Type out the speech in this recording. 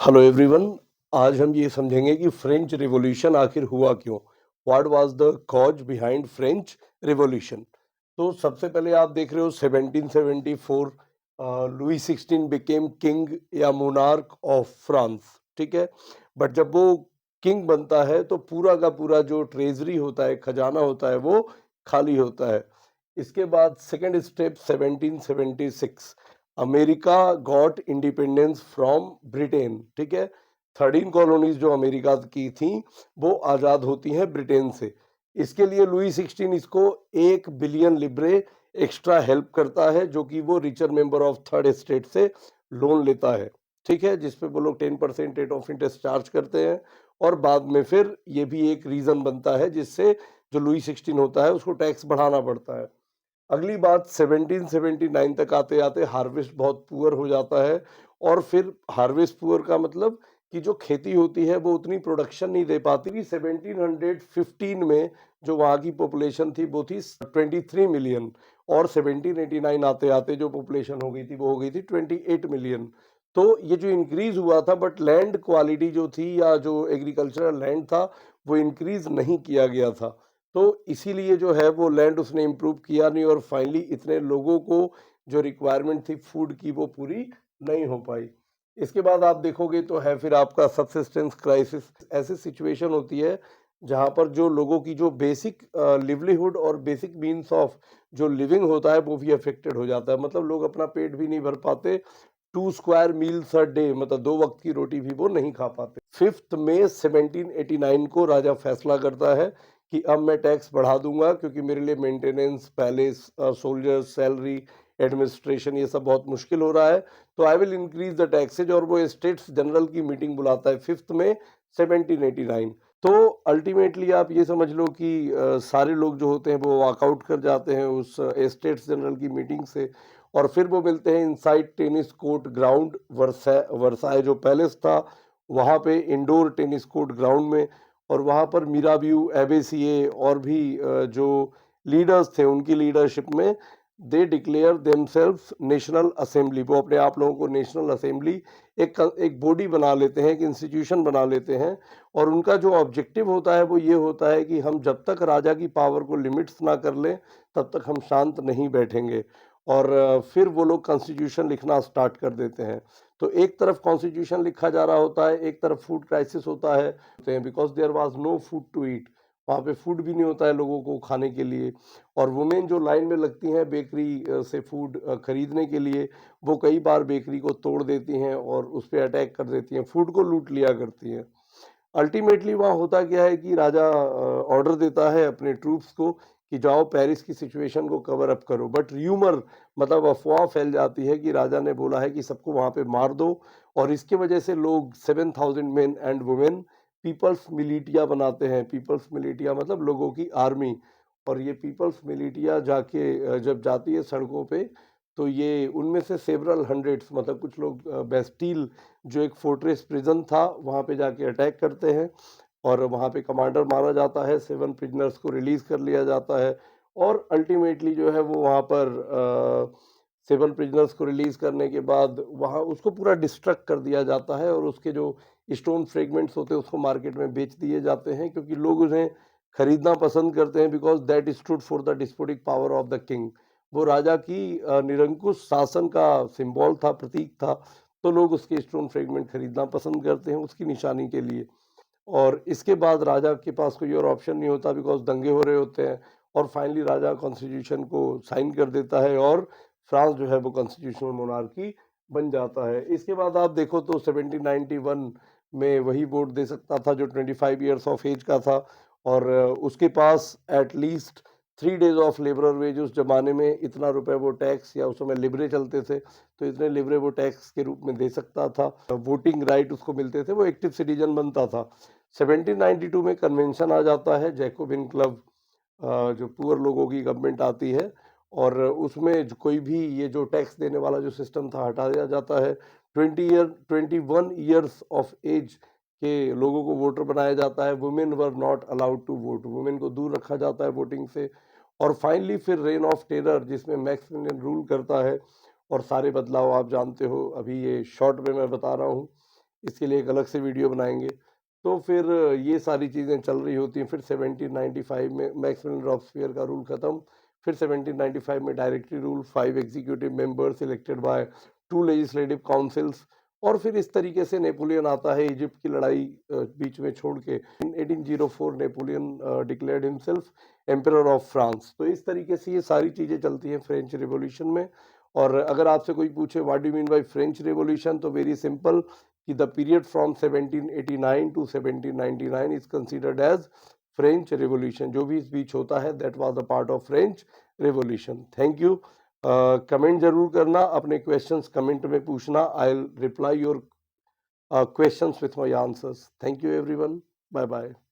Hello everyone. आज हम ये समझेंगे कि फ्रेंच रिवॉल्यूशन आखिर हुआ क्यों। What was the cause behind French Revolution. तो सबसे पहले आप देख रहे हो 1774 लुई 16 बिकेम किंग या मोनार्क ऑफ फ्रांस। ठीक है। बट जब वो किंग बनता है तो पूरा का पूरा जो ट्रेजरी होता है, खजाना होता है, वो खाली होता है। इसके बाद second step 1776 America got independence from Britain. ठीक है। 13 कॉलोनीज जो अमेरिका की थी वो आज़ाद होती हैं ब्रिटेन से। इसके लिए लुई 16 इसको 1 बिलियन लिब्रे एक्स्ट्रा हेल्प करता है, जो कि वो richer member of third state से लोन लेता है। ठीक है, जिसपे वो लोग 10% रेट ऑफ इंटरेस्ट चार्ज करते हैं। और बाद में फिर ये भी एक रीजन बनता है जिससे जो लुई 16 होता है उसको टैक्स बढ़ाना पड़ता है। अगली बात 1779 तक आते आते हार्वेस्ट बहुत पुअर हो जाता है। और फिर हार्वेस्ट पुअर का मतलब कि जो खेती होती है वो उतनी प्रोडक्शन नहीं दे पाती कि 1715 में जो वहाँ की पॉपुलेशन थी वो थी 23 मिलियन। और 1789 आते आते जो पॉपुलेशन हो गई थी वो हो गई थी 28 मिलियन। तो ये जो इंक्रीज हुआ था, बट लैंड क्वालिटी जो थी या जो एग्रीकल्चरल लैंड था वो इंक्रीज नहीं किया गया था। तो इसीलिए जो है वो लैंड उसने इम्प्रूव किया नहीं, और फाइनली इतने लोगों को जो रिक्वायरमेंट थी फूड की वो पूरी नहीं हो पाई। इसके बाद आप देखोगे तो है फिर आपका सबसिस्टेंस क्राइसिस। ऐसी सिचुएशन होती है जहाँ पर जो लोगों की जो बेसिक लिवलीहुड और बेसिक मीन्स ऑफ जो लिविंग होता है वो भी अफेक्टेड हो जाता है। मतलब लोग अपना पेट भी नहीं भर पाते। 2 स्क्वायर मील्स अ डे, मतलब 2 वक्त की रोटी भी वो नहीं खा पाते। 5 मई 1789 को राजा फैसला करता है कि अब मैं टैक्स बढ़ा दूंगा, क्योंकि मेरे लिए maintenance, palace, soldiers, salary, administration ये सब बहुत मुश्किल हो रहा है। तो I will increase the taxes. और वो स्टेट्स जनरल की मीटिंग बुलाता है 5 मई 1789। तो अल्टीमेटली आप ये समझ लो कि सारे लोग जो होते हैं वो वॉकआउट कर जाते हैं उस स्टेट्स जनरल की मीटिंग से। और फिर वो मिलते हैं इनसाइड टेनिस कोर्ट ग्राउंड, वर्साए जो पैलेस था वहाँ पे, इंडोर टेनिस कोर्ट ग्राउंड में। और वहाँ पर मीराब्यू, एबेसिए और भी जो लीडर्स थे उनकी लीडरशिप में they declare themselves national assembly. वो अपने आप लोगों को नेशनल असेंबली एक बॉडी बना लेते हैं, एक इंस्टीट्यूशन बना लेते हैं। और उनका जो ऑब्जेक्टिव होता है वो ये होता है कि हम जब तक राजा की पावर को लिमिट्स ना कर लें तब तक हम शांत नहीं बैठेंगे। और फिर वो लोग कॉन्स्टिट्यूशन लिखना स्टार्ट कर देते हैं। तो एक तरफ कॉन्स्टिट्यूशन लिखा जा रहा होता है, एक तरफ फूड क्राइसिस होता है, because there was no food to eat. वहाँ पे फूड भी नहीं होता है लोगों को खाने के लिए। और वुमेन जो लाइन में लगती हैं बेकरी से फूड खरीदने के लिए, वो कई बार बेकरी को तोड़ देती हैं और उस पर अटैक कर देती हैं, फूड को लूट लिया करती हैं। अल्टीमेटली वहाँ होता क्या है कि राजा ऑर्डर देता है अपने ट्रूप्स को कि जाओ पेरिस की सिचुएशन को कवर अप करो। बट र्यूमर, मतलब अफवाह फैल जाती है कि राजा ने बोला है कि सबको वहाँ पे मार दो। और इसकी वजह से लोग 7,000 men and women people's militia बनाते हैं। पीपल्स मिलिटिया मतलब लोगों की आर्मी। और ये पीपल्स मिलिटिया जाके जब जाती है सड़कों पे, तो ये उनमें से सेवरल हंड्रेड्स, मतलब कुछ लोग बेस्टील जो एक फोर्ट्रेस प्रिजन था वहाँ पे जाके अटैक करते हैं। और वहाँ पे कमांडर मारा जाता है, 7 प्रिजनर्स को रिलीज कर लिया जाता है। और अल्टीमेटली जो है वो वहाँ पर 7 प्रिजनर्स को रिलीज करने के बाद वहाँ उसको पूरा डिस्ट्रक्ट कर दिया जाता है। और उसके जो स्टोन फ्रेगमेंट्स होते हैं उसको मार्केट में बेच दिए जाते हैं, क्योंकि लोग उन्हें खरीदना पसंद करते हैं, because that stood for the despotic power of the king. वो राजा की निरंकुश शासन का सिंबल था, प्रतीक था। तो लोग उसके स्टोन फ्रेगमेंट खरीदना पसंद करते हैं उसकी निशानी के लिए। और इसके बाद राजा के पास कोई और ऑप्शन नहीं होता, बिकॉज दंगे हो रहे होते हैं। और फाइनली राजा कॉन्स्टिट्यूशन को साइन कर देता है और फ्रांस जो है वो कॉन्स्टिट्यूशनल मोनार्की बन जाता है। इसके बाद आप देखो तो 1791 में वही वोट दे सकता था जो 25 ईयर्स ऑफ एज का था। और उसके पास at least 3 days of labour wage, उस जमाने में इतना रुपए वो टैक्स, या उस समय लिबरे चलते थे तो इतने लिबरे वो टैक्स के रूप में दे सकता था। वोटिंग राइट उसको मिलते थे, वो एक्टिव सिटीजन बनता था। 1792 में कन्वेंशन आ जाता है, जैकोबिन क्लब, जो पुअर लोगों की गवर्नमेंट आती है। और उसमें कोई भी ये जो टैक्स देने वाला जो सिस्टम था हटा दिया जाता है। 21 ईयर्स ऑफ एज के लोगों को वोटर बनाया जाता है। Women were not allowed to vote, women को दूर रखा जाता है वोटिंग से। और फाइनली फिर रेन ऑफ टेरर, जिसमें मैक्सिमिलियन रूल करता है। और सारे बदलाव आप जानते हो, अभी ये शॉर्ट में मैं बता रहा हूँ। इसके लिए एक अलग से वीडियो बनाएंगे। तो फिर ये सारी चीज़ें चल रही होती हैं। फिर 1795 में मैक्सवेल रॉबस्पियर का रूल ख़त्म। फिर 1795 में directory rule, 5 executive members elected by 2 legislative councils. और फिर इस तरीके से नेपोलियन आता है इजिप्ट की लड़ाई बीच में छोड़ के। इन 1804 Napoleon declared himself emperor of France. तो इस तरीके से ये सारी चीज़ें चलती हैं फ्रेंच रिवॉल्यूशन में। और अगर आपसे कोई पूछे what do you mean by French Revolution, तो वेरी सिंपल कि the period from 1789 to 1799 is considered as French Revolution. जो भी इस बीच होता है that was a part of French Revolution. Thank you. Comment जरूर करना, अपने क्वेश्चंस कमेंट में पूछना। I will reply your questions with my answers. Thank you everyone. Bye bye.